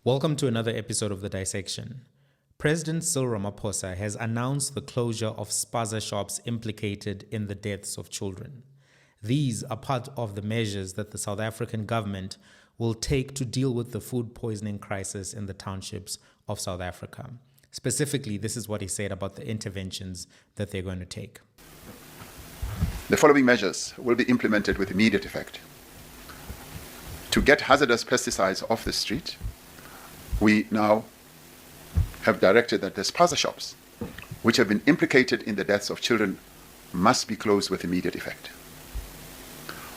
Welcome to another episode of The Dissection. President Cyril Ramaphosa has announced the closure of Spaza shops implicated in the deaths of children. These are part of the measures that the South African government will take to deal with the food poisoning crisis in the townships of South Africa. Specifically, this is what he said about the interventions that they're going to take. The following measures will be implemented with immediate effect. To get hazardous pesticides off the street, we now have directed that the Spaza shops, which have been implicated in the deaths of children, must be closed with immediate effect.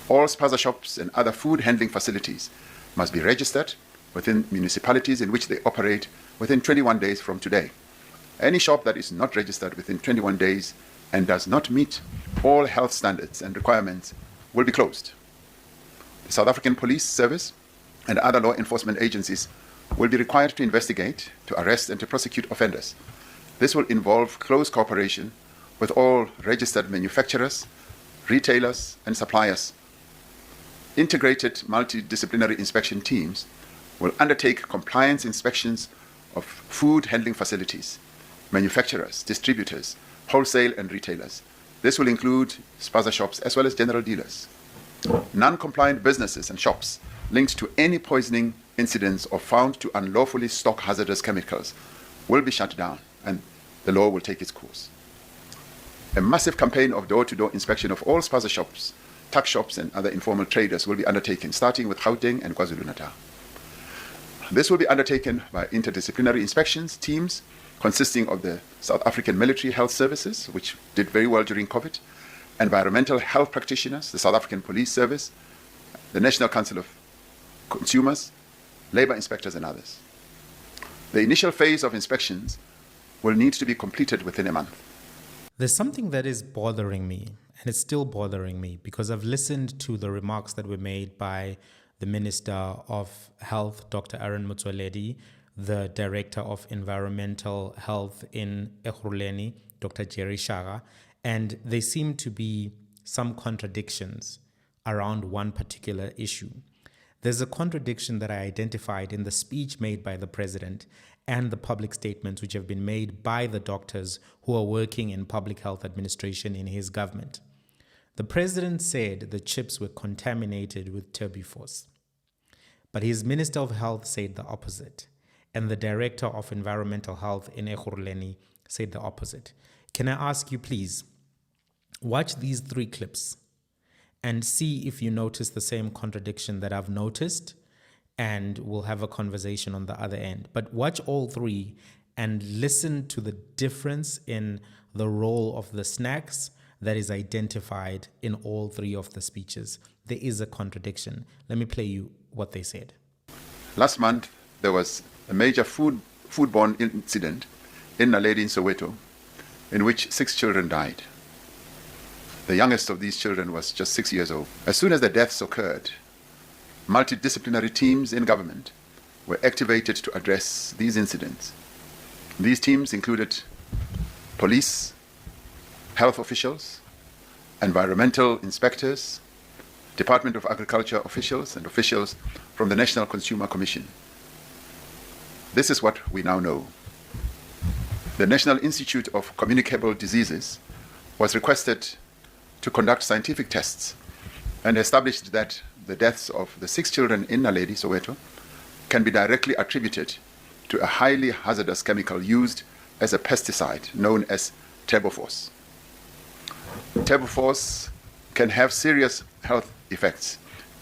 All Spaza shops and other food handling facilities must be registered within municipalities in which they operate within 21 days from today. Any shop that is not registered within 21 days and does not meet all health standards and requirements will be closed. The South African Police Service and other law enforcement agencies will be required to investigate, to arrest, and to prosecute offenders. This will involve close cooperation with all registered manufacturers, retailers, and suppliers. Integrated multidisciplinary inspection teams will undertake compliance inspections of food handling facilities, manufacturers, distributors, wholesale, and retailers. This will include Spaza shops as well as general dealers. Non-compliant businesses and shops linked to any poisoning incidents or found to unlawfully stock hazardous chemicals will be shut down and the law will take its course. A massive campaign of door-to-door inspection of all Spaza shops, tuck shops, and other informal traders will be undertaken, starting with Gauteng and KwaZulu-Natal. This will be undertaken by interdisciplinary inspections teams consisting of the South African Military Health Services, which did very well during COVID, environmental health practitioners, the South African Police Service, the National Council of Consumers, labor inspectors, and others. The initial phase of inspections will need to be completed within a month. There's something that is bothering me, and it's still bothering me, because I've listened to the remarks that were made by the Minister of Health, Dr. Aaron Motsoaledi, the Director of Environmental Health in Ekhuruleni, Dr. Jerry Shaga, and there seem to be some contradictions around one particular issue. There's a contradiction that I identified in the speech made by the president and the public statements which have been made by the doctors who are working in public health administration in his government. The president said the chips were contaminated with tuberphos, but his Minister of Health said the opposite, and the Director of Environmental Health in Ekhuruleni said the opposite. Can I ask you, please, watch these 3 clips and see if you notice the same contradiction that I've noticed, and we'll have a conversation on the other end. But watch all 3 and listen to the difference in the role of the snacks that is identified in all 3 of the speeches. There is a contradiction. Let me play you what they said. Last month, there was a major foodborne incident in Naledi in Soweto, in which 6 children died. The youngest of these children was just 6 years old. As soon as the deaths occurred, multidisciplinary teams in government were activated to address these incidents. These teams included police, health officials, environmental inspectors, Department of Agriculture officials, and officials from the National Consumer Commission. This is what we now know. The National Institute of Communicable Diseases was requested to conduct scientific tests and established that the deaths of the 6 children in Naledi, Soweto, can be directly attributed to a highly hazardous chemical used as a pesticide known as tuberphos. Tuberphos can have serious health effects,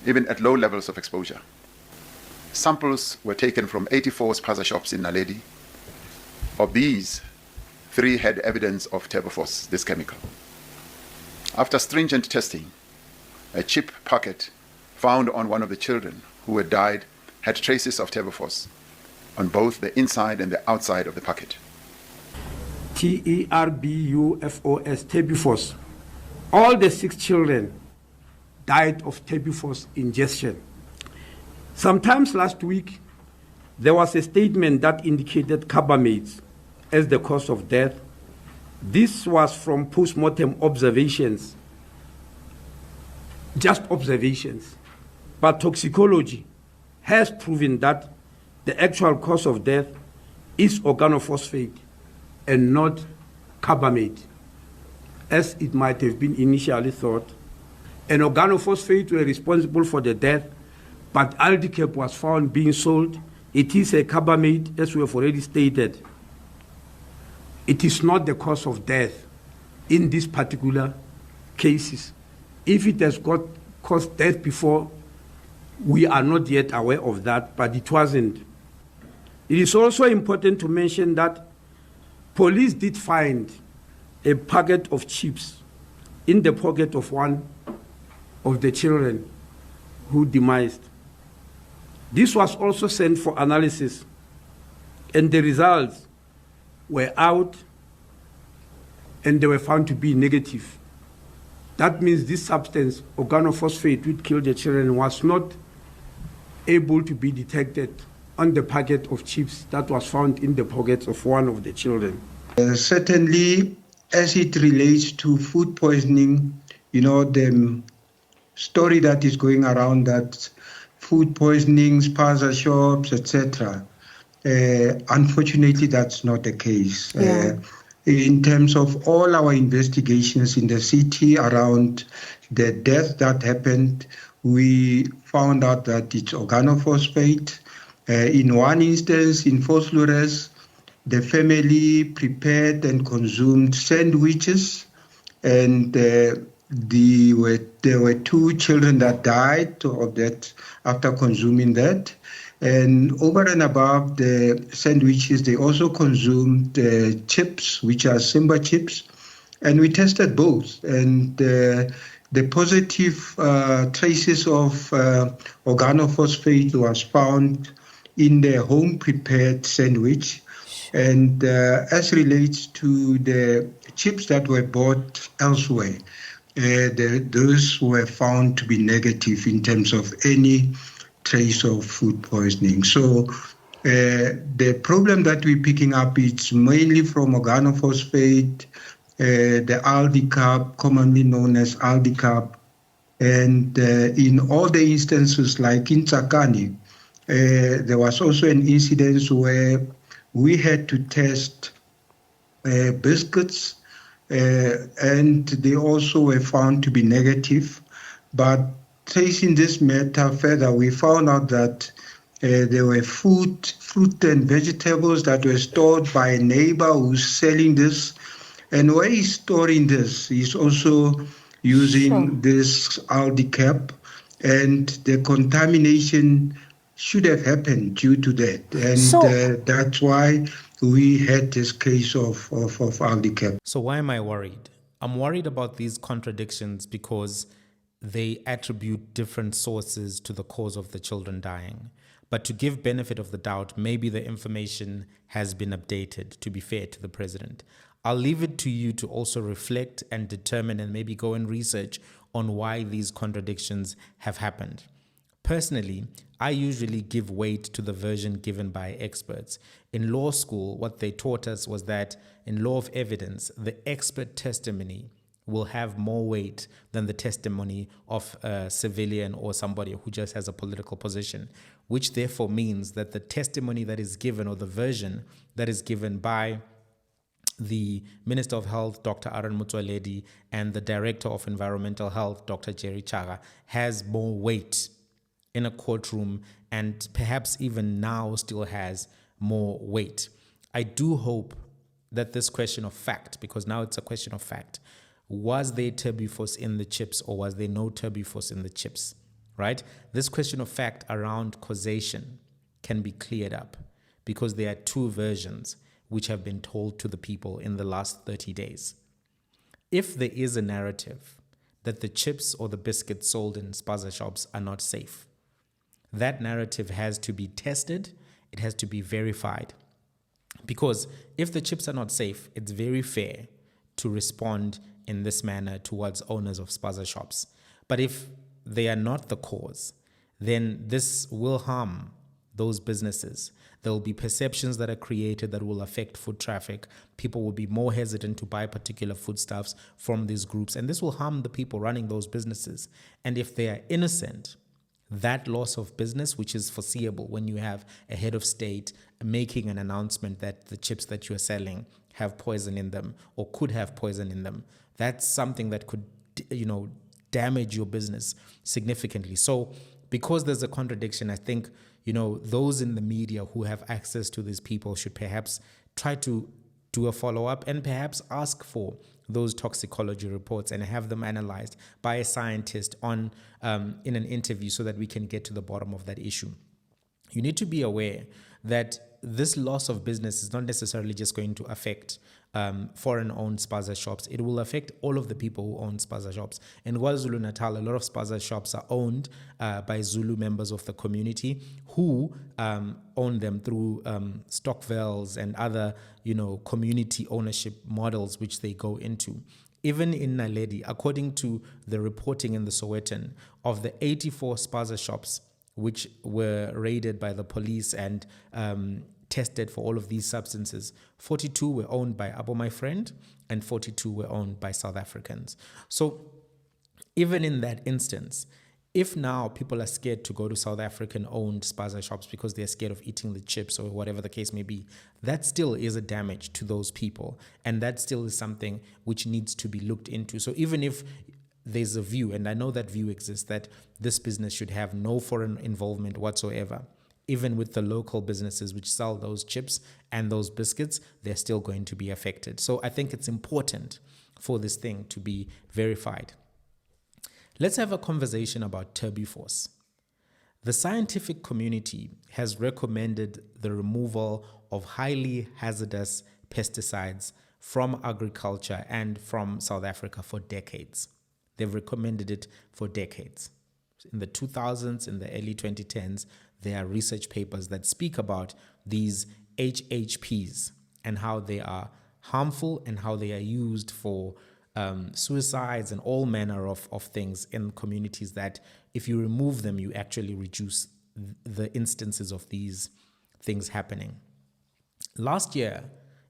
even at low levels of exposure. Samples were taken from 84 Spaza shops in Naledi. Of these, 3 had evidence of tuberphos, this chemical. After stringent testing, a chip packet found on one of the children who had died had traces of tuberphos on both the inside and the outside of the packet. Tuberphos, tuberphos. All the 6 children died of tuberphos ingestion. Sometimes last week, there was a statement that indicated carbamates as the cause of death. This was from post-mortem observations, just observations. But toxicology has proven that the actual cause of death is organophosphate and not carbamate, as it might have been initially thought. And organophosphate were responsible for the death, but Aldicap was found being sold. It is a carbamate, as we have already stated. It is not the cause of death in these particular cases. If it has caused death before, we are not yet aware of that, but it wasn't. It is also important to mention that police did find a packet of chips in the pocket of one of the children who demised. This was also sent for analysis, and the results were out, and they were found to be negative. That means this substance, organophosphate, which killed the children, was not able to be detected on the packet of chips that was found in the pockets of one of the children. Certainly, as it relates to food poisoning, the story that is going around that food poisoning, Spaza shops, etc. Unfortunately, that's not the case. Yeah. In terms of all our investigations in the city around the death that happened, we found out that it's organophosphate. In one instance, in Vosloorus, the family prepared and consumed sandwiches, and there were 2 children that died of that after consuming that. And over and above the sandwiches, they also consumed chips, which are Simba chips, and we tested both. And the positive traces of organophosphate was found in the home-prepared sandwich. And as relates to the chips that were bought elsewhere, those were found to be negative in terms of any trace of food poisoning. So the problem that we're picking up is mainly from organophosphate, the Aldicap, commonly known as Aldicap, and in all the instances, like in Tsakani, there was also an incident where we had to test biscuits, and they also were found to be negative. But tracing this matter further, we found out that there were fruit and vegetables that were stored by a neighbor who's selling this. And where he's storing this, he's also using this Aldicap, and the contamination should have happened due to that. And that's why we had this case of Aldicap. So why am I worried? I'm worried about these contradictions because they attribute different sources to the cause of the children dying. But to give benefit of the doubt, maybe the information has been updated, to be fair to the president. I'll leave it to you to also reflect and determine and maybe go and research on why these contradictions have happened. Personally, I usually give weight to the version given by experts. In law school, what they taught us was that in law of evidence, the expert testimony will have more weight than the testimony of a civilian or somebody who just has a political position, which therefore means that the testimony that is given, or the version that is given by the Minister of Health, Dr. Aaron Motsoaledi, and the Director of Environmental Health, Dr. Jerry Chaga, has more weight in a courtroom, and perhaps even now still has more weight. I do hope that this question of fact, because now it's a question of fact, was there turbifos in the chips or was there no turbifos in the chips, right? This question of fact around causation can be cleared up because there are 2 versions which have been told to the people in the last 30 days. If there is a narrative that the chips or the biscuits sold in Spaza shops are not safe, that narrative has to be tested, it has to be verified. Because if the chips are not safe, it's very fair to respond in this manner towards owners of Spaza shops. But if they are not the cause, then this will harm those businesses. There will be perceptions that are created that will affect foot traffic. People will be more hesitant to buy particular foodstuffs from these groups, and this will harm the people running those businesses. And if they are innocent, that loss of business, which is foreseeable when you have a head of state making an announcement that the chips that you're selling have poison in them or could have poison in them, that's something that could, damage your business significantly. So because there's a contradiction, I think, those in the media who have access to these people should perhaps try to do a follow-up and perhaps ask for those toxicology reports and have them analyzed by a scientist in an interview so that we can get to the bottom of that issue. You need to be aware that this loss of business is not necessarily just going to affect foreign-owned Spaza shops. It will affect all of the people who own Spaza shops. In KwaZulu-Natal, a lot of Spaza shops are owned by Zulu members of the community who own them through Stockvels and other, community ownership models which they go into. Even in Naledi, according to the reporting in the Sowetan, of the 84 Spaza shops which were raided by the police and tested for all of these substances, 42 were owned by Abo My Friend and 42 were owned by South Africans. So even in that instance, if now people are scared to go to South African-owned Spaza shops because they're scared of eating the chips or whatever the case may be, that still is a damage to those people. And that still is something which needs to be looked into. So even if there's a view, and I know that view exists, that this business should have no foreign involvement whatsoever, even with the local businesses which sell those chips and those biscuits, they're still going to be affected. So I think it's important for this thing to be verified. Let's have a conversation about Turbifos. The scientific community has recommended the removal of highly hazardous pesticides from agriculture and from South Africa for decades. They've recommended it for decades. In the 2000s, in the early 2010s, there are research papers that speak about these HHPs and how they are harmful and how they are used for suicides and all manner of things in communities that if you remove them, you actually reduce the instances of these things happening. Last year,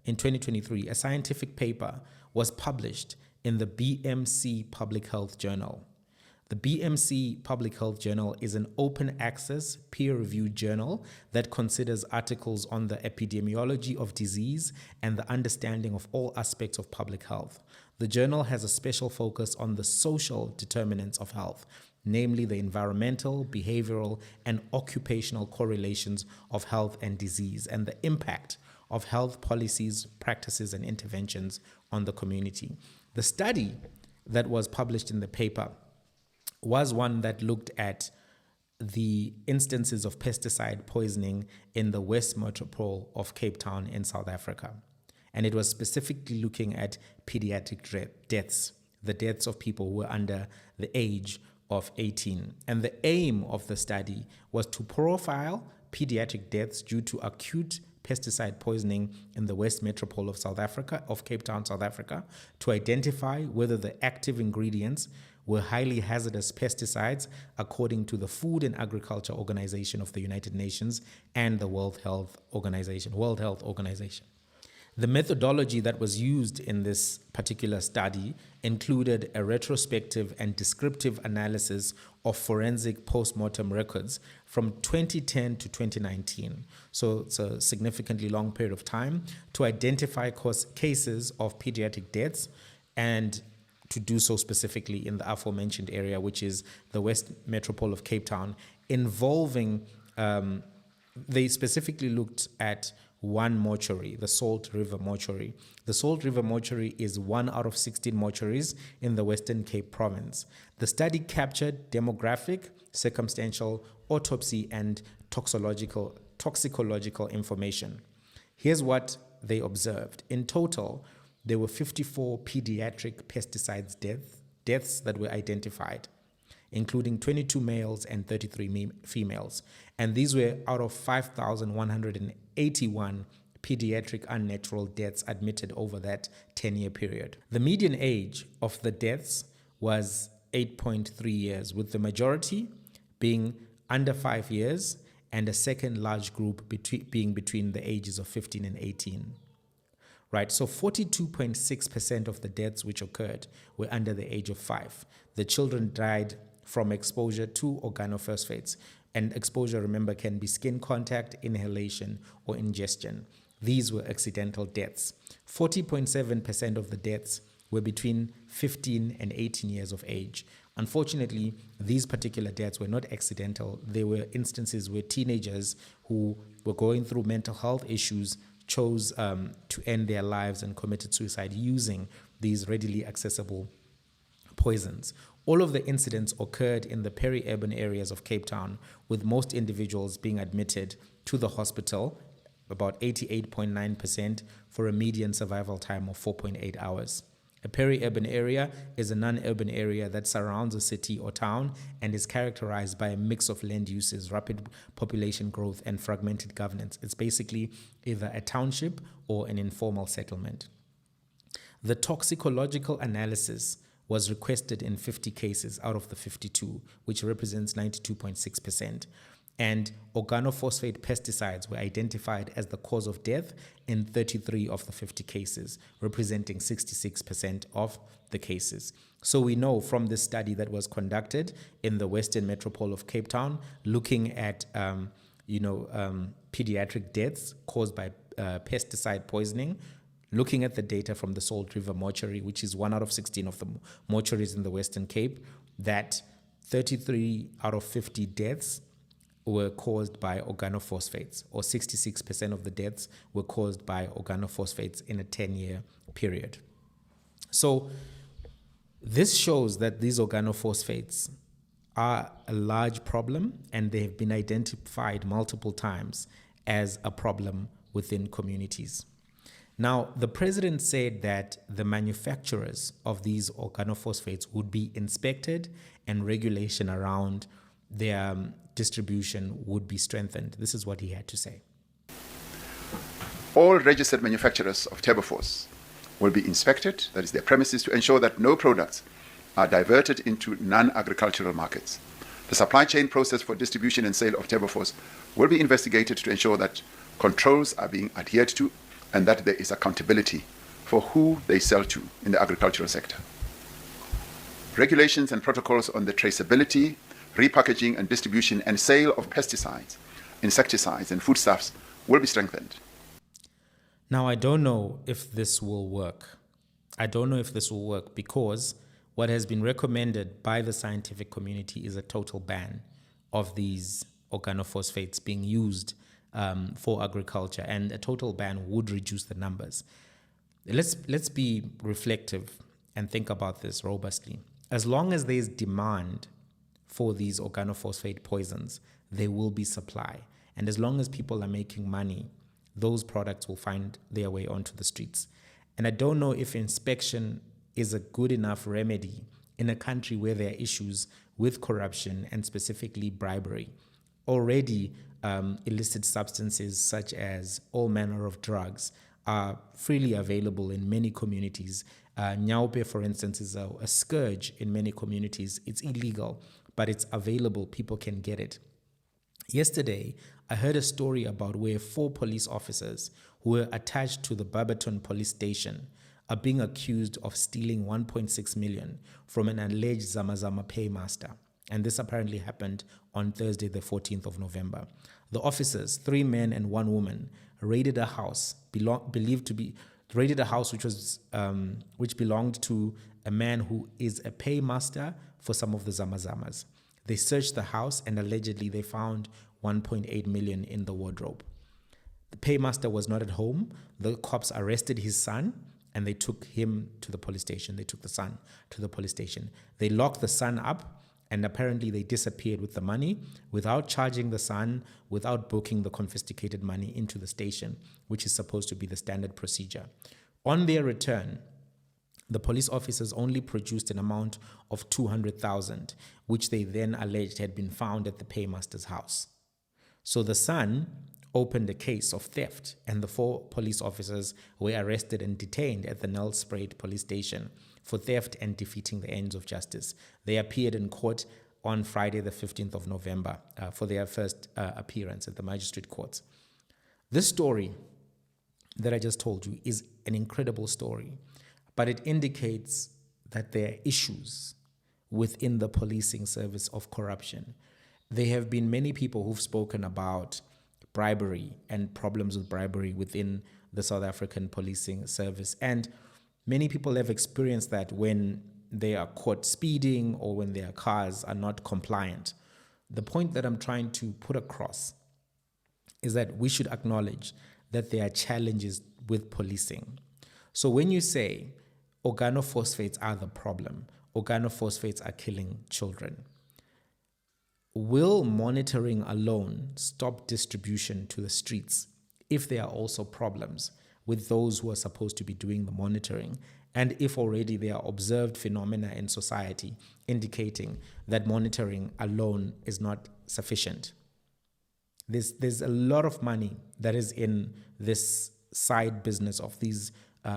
in 2023, a scientific paper was published in the BMC Public Health Journal. The BMC Public Health Journal is an open access, peer-reviewed journal that considers articles on the epidemiology of disease and the understanding of all aspects of public health. The journal has a special focus on the social determinants of health, namely the environmental, behavioral, and occupational correlations of health and disease, and the impact of health policies, practices, and interventions on the community. The study that was published in the paper was one that looked at the instances of pesticide poisoning in the West Metropole of Cape Town in South Africa. And it was specifically looking at pediatric deaths, the deaths of people who were under the age of 18. And the aim of the study was to profile pediatric deaths due to acute pesticide poisoning in the West Metropole of South Africa, of Cape Town, South Africa, to identify whether the active ingredients were highly hazardous pesticides according to the Food and Agriculture Organization of the United Nations and the World Health Organization. The methodology that was used in this particular study included a retrospective and descriptive analysis of forensic post-mortem records from 2010 to 2019. So it's a significantly long period of time to identify cases of pediatric deaths and to do so specifically in the aforementioned area, which is the West Metropole of Cape Town, involving, they specifically looked at one mortuary, the Salt River Mortuary. The Salt River Mortuary is 1 out of 16 mortuaries in the Western Cape Province. The study captured demographic, circumstantial, autopsy, and toxicological information. Here's what they observed. In total, there were 54 pediatric pesticides deaths that were identified, including 22 males and 33 females. And these were out of 5,181 pediatric unnatural deaths admitted over that 10-year period. The median age of the deaths was 8.3 years, with the majority being under 5 years and a second large group being between the ages of 15 and 18. Right, so 42.6% of the deaths which occurred were under the age of 5. The children died from exposure to organophosphates. And exposure, remember, can be skin contact, inhalation, or ingestion. These were accidental deaths. 40.7% of the deaths were between 15 and 18 years of age. Unfortunately, these particular deaths were not accidental. They were instances where teenagers who were going through mental health issues chose to end their lives and committed suicide using these readily accessible poisons. All of the incidents occurred in the peri-urban areas of Cape Town, with most individuals being admitted to the hospital, about 88.9%, for a median survival time of 4.8 hours. A peri-urban area is a non-urban area that surrounds a city or town and is characterized by a mix of land uses, rapid population growth, and fragmented governance. It's basically either a township or an informal settlement. The toxicological analysis was requested in 50 cases out of the 52, which represents 92.6%. And organophosphate pesticides were identified as the cause of death in 33 of the 50 cases, representing 66% of the cases. So we know from this study that was conducted in the Western Metropole of Cape Town, looking at pediatric deaths caused by pesticide poisoning, looking at the data from the Salt River mortuary, which is 1 out of 16 of the mortuaries in the Western Cape, that 33 out of 50 deaths were caused by organophosphates, or 66% of the deaths were caused by organophosphates in a 10-year period. So this shows that these organophosphates are a large problem, and they have been identified multiple times as a problem within communities. Now, the president said that the manufacturers of these organophosphates would be inspected and regulation around their distribution would be strengthened. This is what he had to say. All registered manufacturers of Turbophos will be inspected, that is their premises, to ensure that no products are diverted into non-agricultural markets. The supply chain process for distribution and sale of Turbophos will be investigated to ensure that controls are being adhered to and that there is accountability for who they sell to in the agricultural sector. Regulations and protocols on the traceability, repackaging and distribution and sale of pesticides, insecticides and foodstuffs will be strengthened. Now, I don't know if this will work. Because what has been recommended by the scientific community is a total ban of these organophosphates being used for agriculture, and a total ban would reduce the numbers. Let's be reflective and think about this robustly. As long as there's demand for these organophosphate poisons, there will be supply. And as long as people are making money, those products will find their way onto the streets. And I don't know if inspection is a good enough remedy in a country where there are issues with corruption and specifically bribery. Already, illicit substances such as all manner of drugs are freely available in many communities. Nyaupe, for instance, is a scourge in many communities. It's illegal, but it's available. People can get it. Yesterday, I heard a story about where 4 police officers who were attached to the Barberton police station are being accused of stealing 1.6 million from an alleged Zamazama paymaster. And this apparently happened on Thursday, the 14th of November. The officers, 3 men and 1 woman, raided a house which belonged to a man who is a paymaster for some of the Zamazamas. They searched the house and allegedly they found 1.8 million in the wardrobe. The paymaster was not at home. The cops arrested his son and they took him to the police station. They took the son to the police station. They locked the son up, and apparently they disappeared with the money without charging the son, without booking the confiscated money into the station, which is supposed to be the standard procedure. On their return, the police officers only produced an amount of 200,000, which they then alleged had been found at the paymaster's house. So the son opened a case of theft, and the 4 police officers were arrested and detained at the Nelspruit police station for theft and defeating the ends of justice. They appeared in court on Friday, the 15th of November, for their first appearance at the magistrate courts. This story that I just told you is an incredible story, but it indicates that there are issues within the policing service of corruption. There have been many people who've spoken about bribery and problems with bribery within the South African policing service. And many people have experienced that when they are caught speeding or when their cars are not compliant. The point that I'm trying to put across is that we should acknowledge that there are challenges with policing. So when you say organophosphates are the problem, organophosphates are killing children, will monitoring alone stop distribution to the streets if there are also problems with those who are supposed to be doing the monitoring, and if already there are observed phenomena in society indicating that monitoring alone is not sufficient? There's a lot of money that is in this side business of these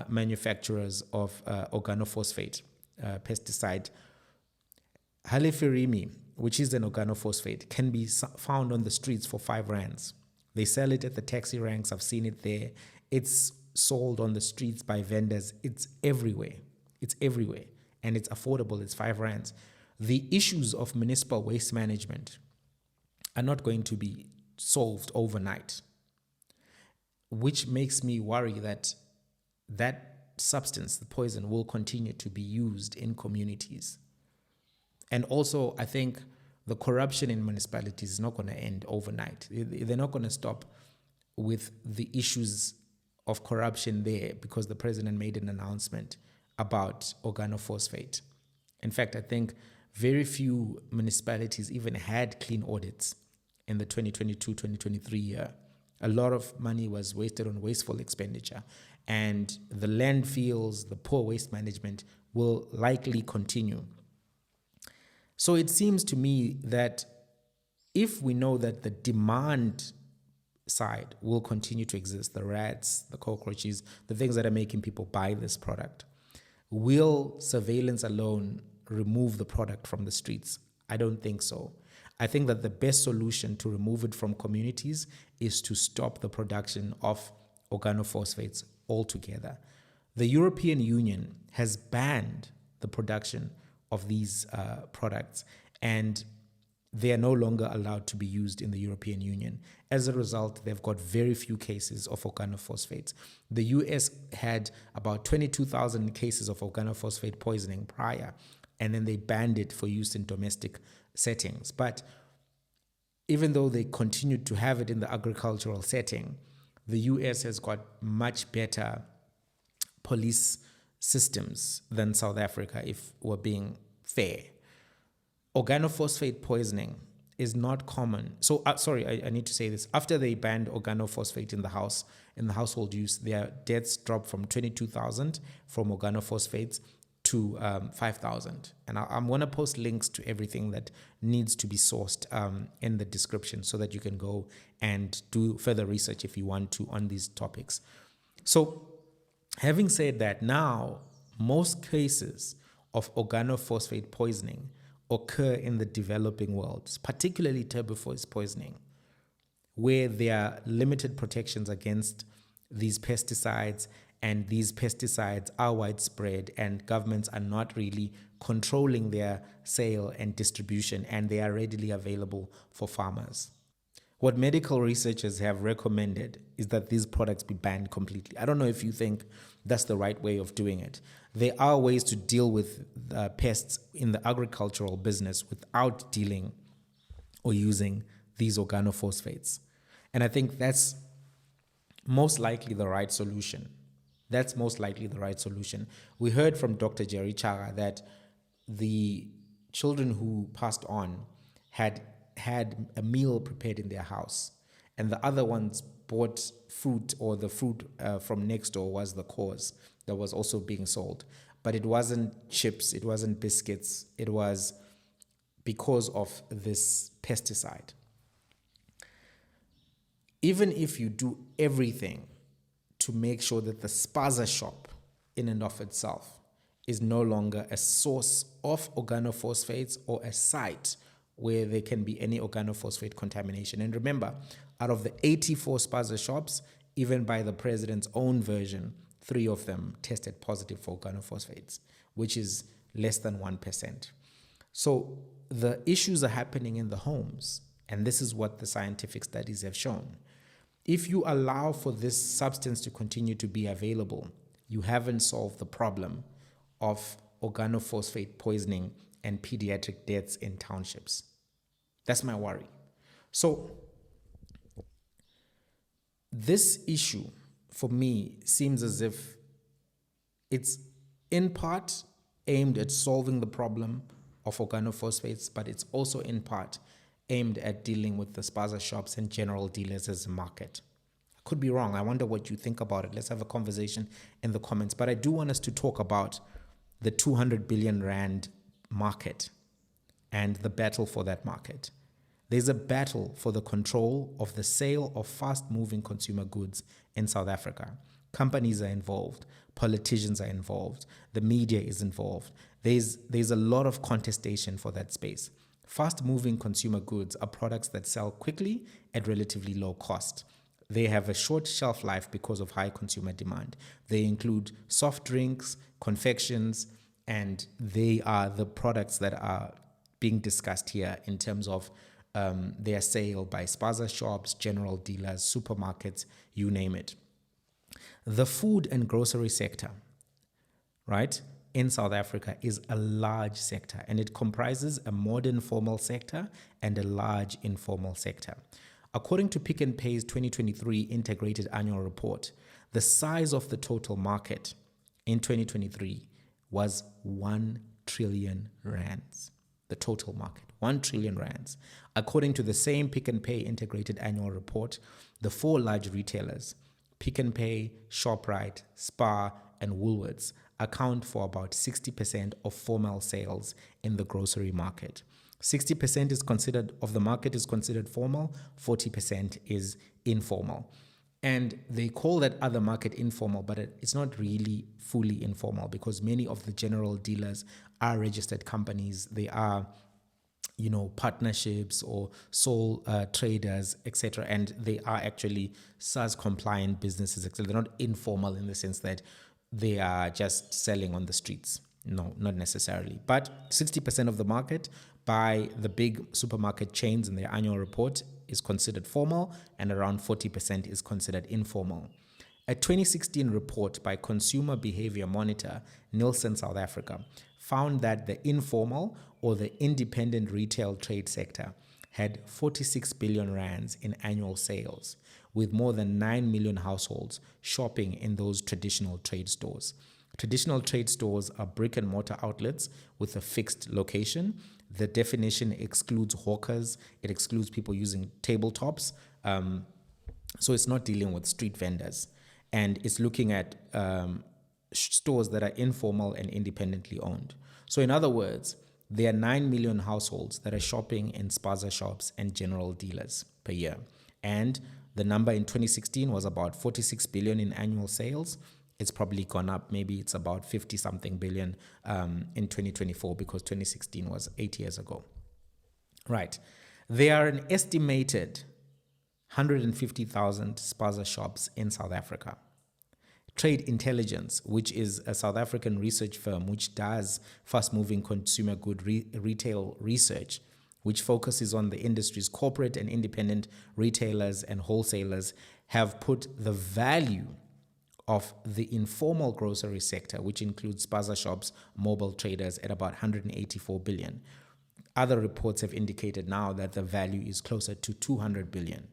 manufacturers of organophosphate pesticide. Halifirimi, which is an organophosphate, can be found on the streets for 5 rands. They sell it at the taxi ranks. I've seen it there. It's sold on the streets by vendors. It's everywhere. It's everywhere. And it's affordable. It's 5 rands. The issues of municipal waste management are not going to be solved overnight, which makes me worry that that substance, the poison, will continue to be used in communities. And also, I think the corruption in municipalities is not going to end overnight. They're not going to stop with the issues of corruption there because the president made an announcement about organophosphate. In fact, I think very few municipalities even had clean audits in the 2022-2023 year. A lot of money was wasted on wasteful expenditure, and the landfills, the poor waste management will likely continue. So it seems to me that if we know that the demand side will continue to exist, the rats, the cockroaches, the things that are making people buy this product, will surveillance alone remove the product from the streets? I don't think so. I think that the best solution to remove it from communities is to stop the production of organophosphates altogether. The European Union has banned the production of these products, and they are no longer allowed to be used in the European Union. As a result, they've got very few cases of organophosphates. The US had about 22,000 cases of organophosphate poisoning prior, and then they banned it for use in domestic settings. But even though they continued to have it in the agricultural setting, the US has got much better police systems than South Africa, if we're being fair. Organophosphate poisoning is not common. So, I need to say this. After they banned organophosphate in the household use, their deaths dropped from 22,000 from organophosphates to 5,000. And I'm going to post links to everything that needs to be sourced in the description so that you can go and do further research if you want to on these topics. So, having said that, now most cases of organophosphate poisoning occur in the developing world, particularly turbidium poisoning, where there are limited protections against these pesticides, and these pesticides are widespread, and governments are not really controlling their sale and distribution, and they are readily available for farmers. What medical researchers have recommended is that these products be banned completely. I don't know if you think that's the right way of doing it. There are ways to deal with pests in the agricultural business without dealing or using these organophosphates. And I think that's most likely the right solution. That's most likely the right solution. We heard from Dr. Jerry Chaga that the children who passed on had a meal prepared in their house, and the other ones bought fruit, or the fruit from next door was the cause that was also being sold. But it wasn't chips, it wasn't biscuits, it was because of this pesticide. Even if you do everything to make sure that the Spaza shop in and of itself is no longer a source of organophosphates or a site where there can be any organophosphate contamination. And remember, out of the 84 Spaza shops, even by the president's own version, 3 of them tested positive for organophosphates, which is less than 1%. So the issues are happening in the homes, and this is what the scientific studies have shown. If you allow for this substance to continue to be available, you haven't solved the problem of organophosphate poisoning and pediatric deaths in townships. That's my worry. So this issue, for me, seems as if it's in part aimed at solving the problem of organophosphates, but it's also in part aimed at dealing with the Spaza shops and general dealers as a market. I could be wrong. I wonder what you think about it. Let's have a conversation in the comments. But I do want us to talk about the 200 billion rand market and the battle for that market. There's a battle for the control of the sale of fast-moving consumer goods in South Africa. Companies are involved, politicians are involved, the media is involved. There's a lot of contestation for that space. Fast-moving consumer goods are products that sell quickly at relatively low cost. They have a short shelf life because of high consumer demand. They include soft drinks, confections, and they are the products that are being discussed here in terms of their sale by Spaza shops, general dealers, supermarkets, you name it. The food and grocery sector, right, in South Africa is a large sector, and it comprises a modern formal sector and a large informal sector. According to Pick n Pay's 2023 Integrated Annual Report, the size of the total market in 2023 was 1 trillion rands. The total market, 1 trillion rands. According to the same Pick n Pay Integrated Annual Report, the 4 large retailers, Pick n Pay, Shoprite, Spar, and Woolworths, account for about 60% of formal sales in the grocery market. 60% is considered of the market is considered formal, 40% is informal. And they call that other market informal, but it's not really fully informal because many of the general dealers are registered companies. They are, partnerships or sole traders, etc. And they are actually SARS compliant businesses, etc. They're not informal in the sense that they are just selling on the streets. No, not necessarily. But 60% of the market by the big supermarket chains in their annual report is considered formal, and around 40% is considered informal. A 2016 report by Consumer Behavior Monitor, Nielsen South Africa, found that the informal or the independent retail trade sector had 46 billion rands in annual sales, with more than 9 million households shopping in those traditional trade stores. Traditional trade stores are brick and mortar outlets with a fixed location. The definition excludes hawkers. It excludes people using tabletops. So it's not dealing with street vendors. And it's looking at stores that are informal and independently owned. So in other words, there are 9 million households that are shopping in Spaza shops and general dealers per year. And the number in 2016 was about 46 billion in annual sales. It's probably gone up. Maybe it's about 50-something billion in 2024 because 2016 was 8 years ago. Right. There are an estimated 150,000 Spaza shops in South Africa. Trade Intelligence, which is a South African research firm which does fast-moving consumer good retail research, which focuses on the industry's corporate and independent retailers and wholesalers, have put the value of the informal grocery sector, which includes Spaza shops, mobile traders, at about 184 billion. Other reports have indicated now that the value is closer to 200 billion.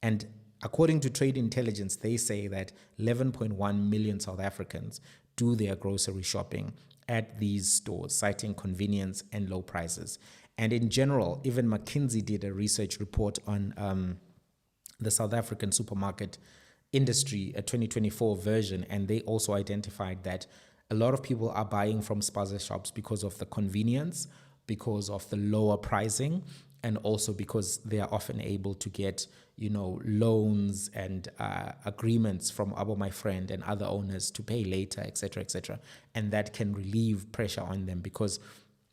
And according to Trade Intelligence, they say that 11.1 million South Africans do their grocery shopping at these stores, citing convenience and low prices. And in general, even McKinsey did a research report on the South African supermarket industry, a 2024 version, and they also identified that a lot of people are buying from Spaza shops because of the convenience, because of the lower pricing, and also because they are often able to get, loans and agreements from Abo My Friend and other owners to pay later, etc., etc. And that can relieve pressure on them because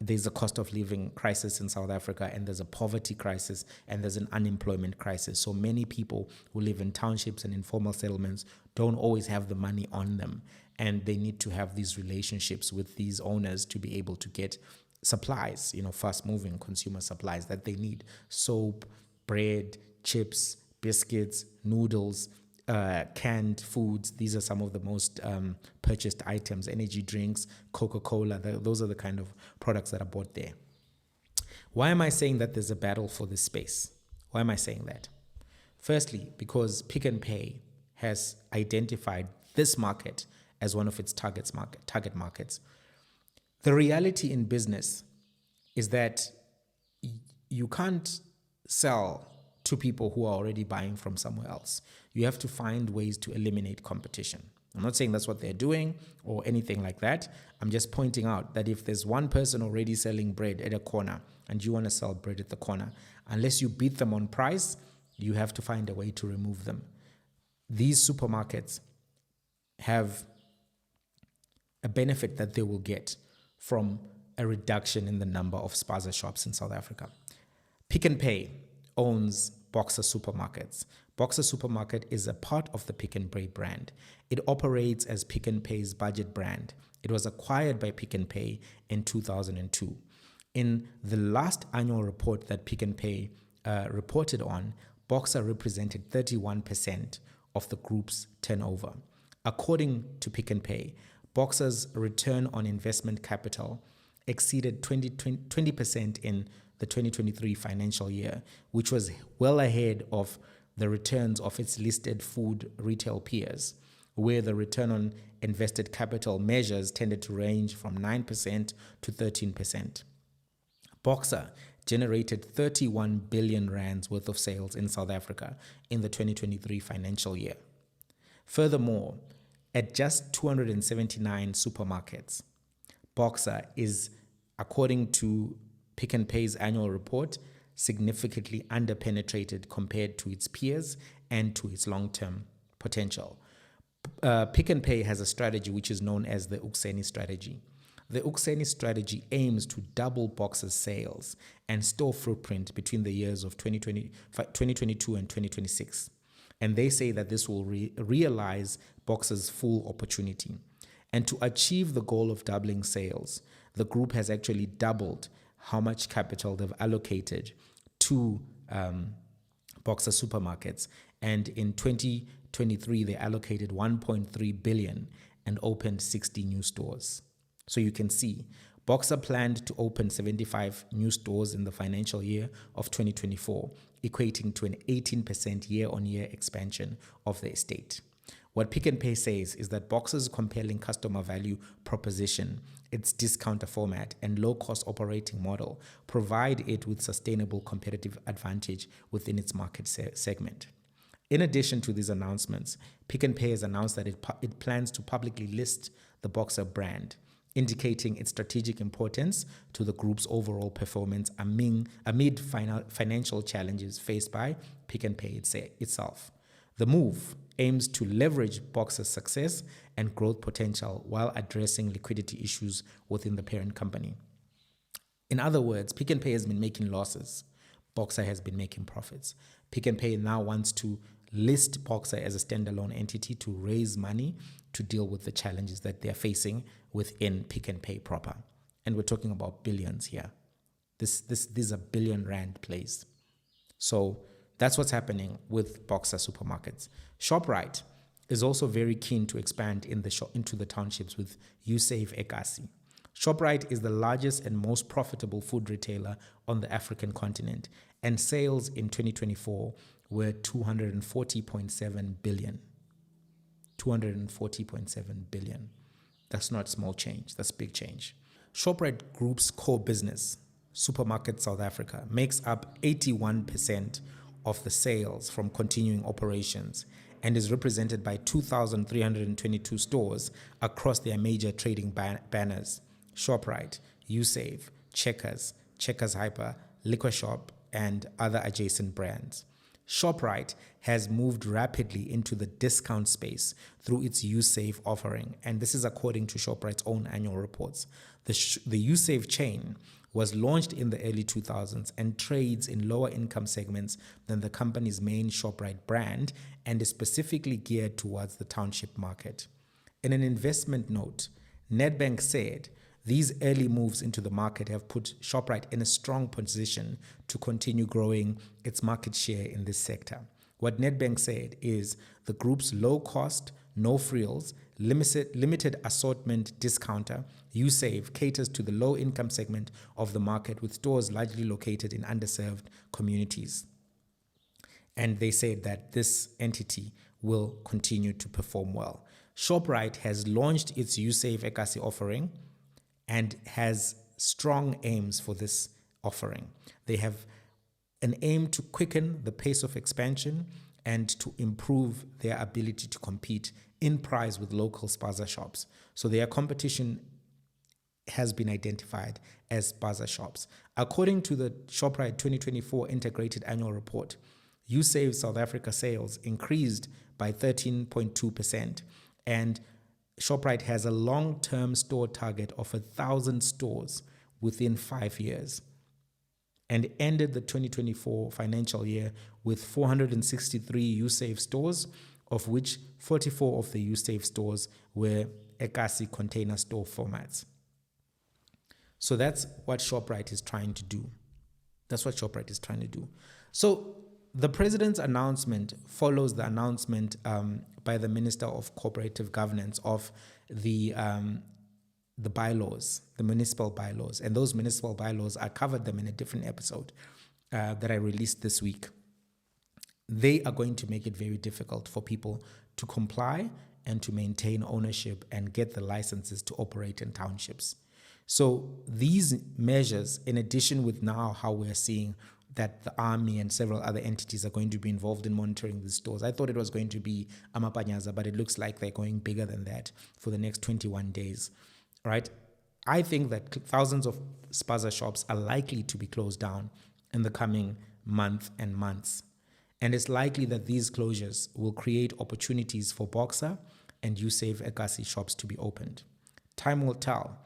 there's a cost of living crisis in South Africa, and there's a poverty crisis, and there's an unemployment crisis. So many people who live in townships and informal settlements don't always have the money on them, and they need to have these relationships with these owners to be able to get supplies, fast-moving consumer supplies that they need: soap, bread, chips, biscuits, noodles, canned foods. These are some of the most purchased items: energy drinks, Coca-Cola. Those are the kind of products that are bought there. Why am I saying that there's a battle for this space? Why am I saying that? Firstly, because Pick n Pay has identified this market as one of its target markets. The reality in business is that you can't sell to people who are already buying from somewhere else. You have to find ways to eliminate competition. I'm not saying that's what they're doing or anything like that. I'm just pointing out that if there's one person already selling bread at a corner and you want to sell bread at the corner, unless you beat them on price, you have to find a way to remove them. These supermarkets have a benefit that they will get from a reduction in the number of Spaza shops in South Africa. Pick n Pay owns Boxer Supermarkets. Boxer Supermarket is a part of the Pick n Pay brand. It operates as Pick n Pay's budget brand. It was acquired by Pick n Pay in 2002. In the last annual report that Pick n Pay reported on, Boxer represented 31% of the group's turnover. According to Pick n Pay, Boxer's return on investment capital exceeded 20% in the 2023 financial year, which was well ahead of the returns of its listed food retail peers, where the return on invested capital measures tended to range from 9% to 13%. Boxer generated 31 billion rands worth of sales in South Africa in the 2023 financial year. Furthermore, at just 279 supermarkets, Boxer is, according to Pick n Pay's annual report, significantly underpenetrated compared to its peers and to its long-term potential. Pick n Pay has a strategy which is known as the Ukuseni strategy. The Ukuseni strategy aims to double Boxer's sales and store footprint between the years of 2022 and 2026. And they say that this will realize Boxer's full opportunity. And to achieve the goal of doubling sales, the group has actually doubled how much capital they've allocated to Boxer supermarkets. And in 2023, they allocated 1.3 billion and opened 60 new stores. So you can see, Boxer planned to open 75 new stores in the financial year of 2024, equating to an 18% year-on-year expansion of the estate. What Pick n Pay says is that Boxer's compelling customer value proposition, its discounter format, and low-cost operating model provide it with sustainable competitive advantage within its market segment. In addition to these announcements, Pick n Pay has announced that it plans to publicly list the Boxer brand, indicating its strategic importance to the group's overall performance amid financial challenges faced by Pick n Pay itself. The move aims to leverage Boxer's success and growth potential while addressing liquidity issues within the parent company. In other words, Pick n Pay has been making losses. Boxer has been making profits. Pick n Pay now wants to list Boxer as a standalone entity to raise money to deal with the challenges that they're facing within Pick n Pay proper. And we're talking about billions here. These are billion rand plays. So that's what's happening with Boxer supermarkets. Shoprite is also very keen to expand into the townships with Usave Ekasi. Shoprite is the largest and most profitable food retailer on the African continent, and sales in 2024 were 240.7 billion. 240.7 billion. That's not small change, that's big change. Shoprite Group's core business, Supermarket South Africa, makes up 81% of the sales from continuing operations and is represented by 2,322 stores across their major trading banners: Shoprite, Usave, Checkers, Checkers Hyper, Liquor Shop, and other adjacent brands. Shoprite has moved rapidly into the discount space through its Usave offering, and this is according to Shoprite's own annual reports. The Usave chain was launched in the early 2000s and trades in lower income segments than the company's main Shoprite brand and is specifically geared towards the township market. In an investment note, Nedbank said These early moves into the market have put Shoprite in a strong position to continue growing its market share in this sector. What Nedbank said is the group's low cost, no frills, limited assortment discounter, USave, caters to the low income segment of the market with stores largely located in underserved communities. And they said that this entity will continue to perform well. Shoprite has launched its USave Ekasi offering and has strong aims for this offering. They have an aim to quicken the pace of expansion and to improve their ability to compete in price with local Spaza shops. So their competition has been identified as Spaza shops. According to the Shoprite 2024 Integrated Annual Report, USave South Africa sales increased by 13.2%, and Shoprite has a long-term store target of 1,000 stores within 5 years, and ended the 2024 financial year with 463 USave stores, of which 44 of the USave stores were Ekasi container store formats. So that's what Shoprite is trying to do. So the president's announcement follows the announcement by the Minister of Cooperative Governance of the bylaws, the municipal bylaws. And those municipal bylaws, I covered them in a different episode that I released this week. They are going to make it very difficult for people to comply and to maintain ownership and get the licenses to operate in townships. So these measures, in addition with now how we're seeing that the army and several other entities are going to be involved in monitoring the stores. I thought it was going to be Amapanyaza, but it looks like they're going bigger than that for the next 21 days, right? I think that thousands of Spaza shops are likely to be closed down in the coming month and months. And it's likely that these closures will create opportunities for Boxer and USave Ekasi shops to be opened. Time will tell,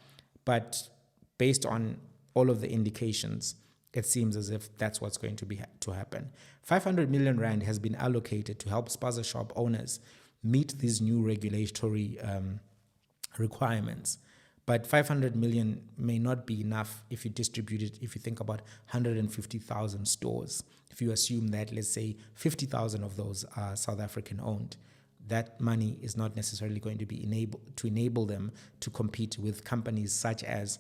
but based on all of the indications, it seems as if that's what's going to happen. 500 million rand has been allocated to help Spaza shop owners meet these new regulatory requirements. But 500 million may not be enough if you distribute it, if you think about 150,000 stores. If you assume that, let's say, 50,000 of those are South African owned, that money is not necessarily going to be enable them to compete with companies such as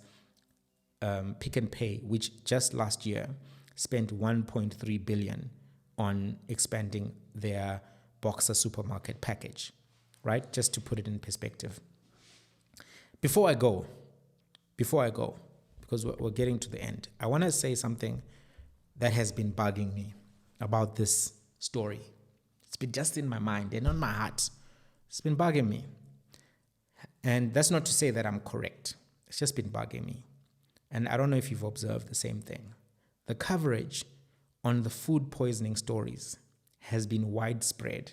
Pick and Pay, which just last year spent 1.3 billion on expanding their Boxer supermarket package, right? Just to put it in perspective. Before I go, because we're getting to the end, I want to say something that has been bugging me about this story. It's been just in my mind and on my heart. It's been bugging me. And that's not to say that I'm correct. It's just been bugging me. And I don't know if you've observed the same thing. The coverage on the food poisoning stories has been widespread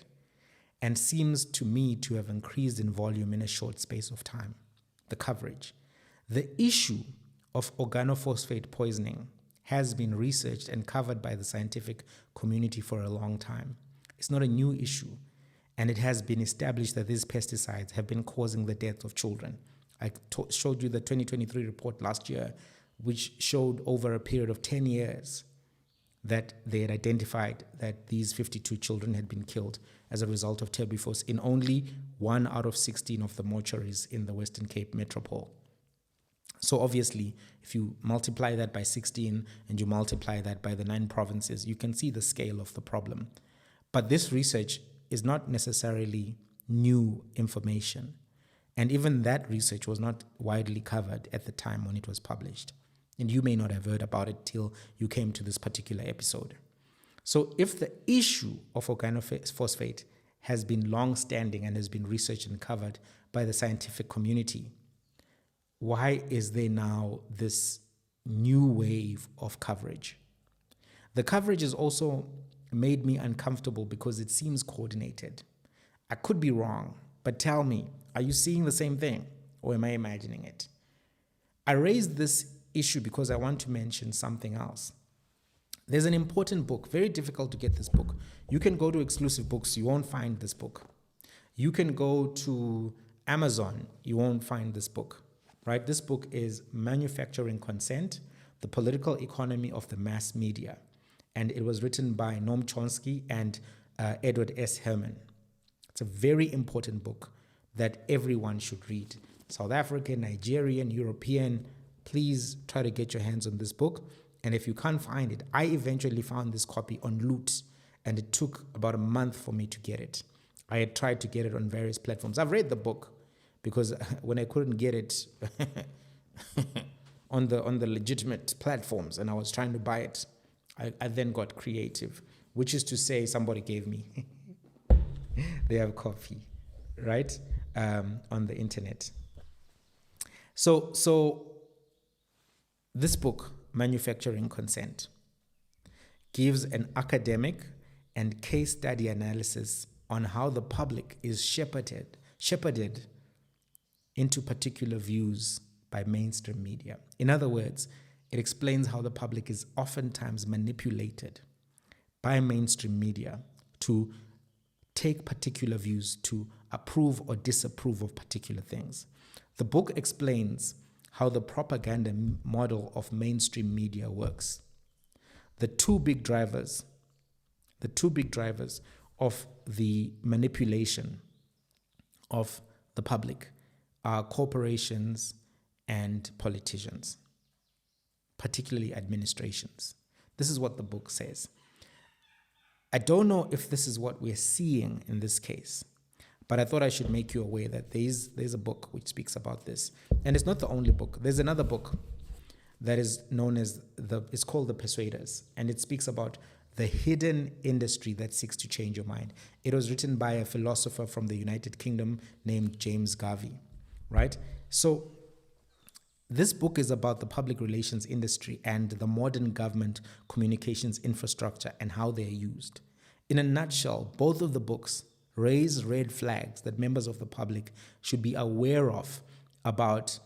and seems to me to have increased in volume in a short space of time. The coverage. The issue of organophosphate poisoning has been researched and covered by the scientific community for a long time. It's not a new issue, and it has been established that these pesticides have been causing the death of children. I showed you the 2023 report last year, which showed over a period of 10 years that they had identified that these 52 children had been killed as a result of tuberculosis in only 1 out of 16 of the mortuaries in the Western Cape metropole. So obviously, if you multiply that by 16 and you multiply that by the 9 provinces, you can see the scale of the problem. But this research is not necessarily new information. And even that research was not widely covered at the time when it was published. And you may not have heard about it till you came to this particular episode. So if the issue of organophosphate has been long-standing and has been researched and covered by the scientific community, why is there now this new wave of coverage? The coverage has also made me uncomfortable because it seems coordinated. I could be wrong, but tell me, are you seeing the same thing or am I imagining it? I raised this issue because I want to mention something else. There's an important book, very difficult to get this book. You can go to Exclusive Books, you won't find this book. You can go to Amazon, you won't find this book. right? This book is Manufacturing Consent, The Political Economy of the Mass Media. And it was written by Noam Chomsky and Edward S. Herman. It's a very important book that everyone should read. South African, Nigerian, European, please try to get your hands on this book. And if you can't find it, I eventually found this copy on Loot, and it took about a month for me to get it. I had tried to get it on various platforms. I've read the book because when I couldn't get it on the legitimate platforms and I was trying to buy it, I then got creative, which is to say somebody gave me their copy, right, on the internet. So this book, Manufacturing Consent, gives an academic and case study analysis on how the public is shepherded into particular views by mainstream media. In other words, it explains how the public is oftentimes manipulated by mainstream media to take particular views, to approve or disapprove of particular things. The book explains how the propaganda model of mainstream media works. The two big drivers of the manipulation of the public are corporations and politicians, particularly administrations. This is what the book says. I don't know if this is what we're seeing in this case, but I thought I should make you aware that there's a book which speaks about this. And it's not the only book. There's another book that is known as it's called The Persuaders, and it speaks about the hidden industry that seeks to change your mind. It was written by a philosopher from the United Kingdom named James Garvey, right? So this book is about the public relations industry and the modern government communications infrastructure and how they're used. In a nutshell, both of the books raise red flags that members of the public should be aware of about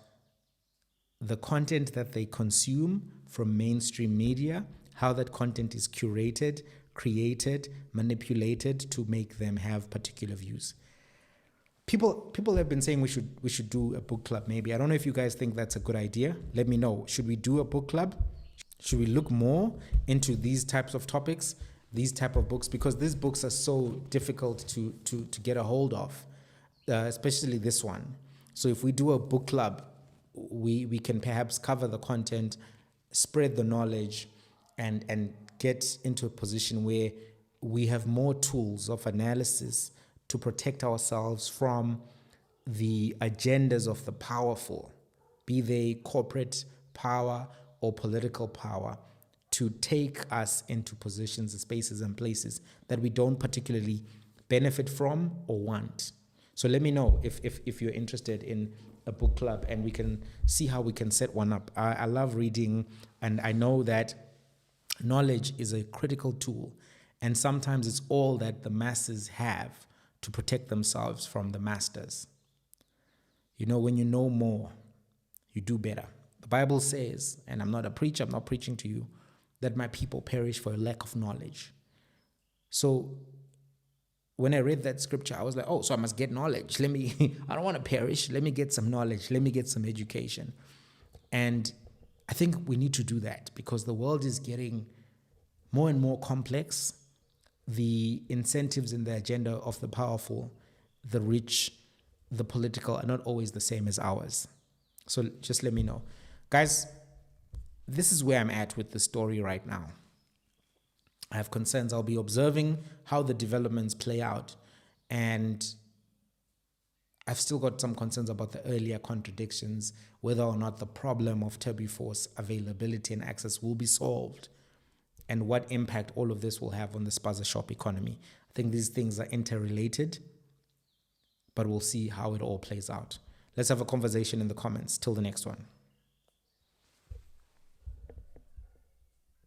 the content that they consume from mainstream media, how that content is curated, created, manipulated to make them have particular views. People have been saying we should do a book club maybe. I don't know if you guys think that's a good idea. Let me know. Should we do a book club? Should we look more into these types of topics, these type of books? Because these books are so difficult to get a hold of, especially this one. So if we do a book club, we can perhaps cover the content, spread the knowledge, and get into a position where we have more tools of analysis to protect ourselves from the agendas of the powerful, be they corporate power or political power, to take us into positions, spaces, and places that we don't particularly benefit from or want. So let me know if you're interested in a book club, and we can see how we can set one up. I love reading, and I know that knowledge is a critical tool, and sometimes it's all that the masses have to protect themselves from the masters. You know, when you know more, you do better. The Bible says, and I'm not a preacher, I'm not preaching to you, that my people perish for a lack of knowledge. So when I read that scripture, I was like, oh, so I must get knowledge. I don't want to perish. Let me get some knowledge. Let me get some education. And I think we need to do that because the world is getting more and more complex. The incentives and the agenda of the powerful, the rich, the political are not always the same as ours. So just let me know. Guys, this is where I'm at with the story right now. I have concerns. I'll be observing how the developments play out. And I've still got some concerns about the earlier contradictions, whether or not the problem of Turbiforce availability and access will be solved, and what impact all of this will have on the Spaza shop economy. I think these things are interrelated, but we'll see how it all plays out. Let's have a conversation in the comments. Till the next one.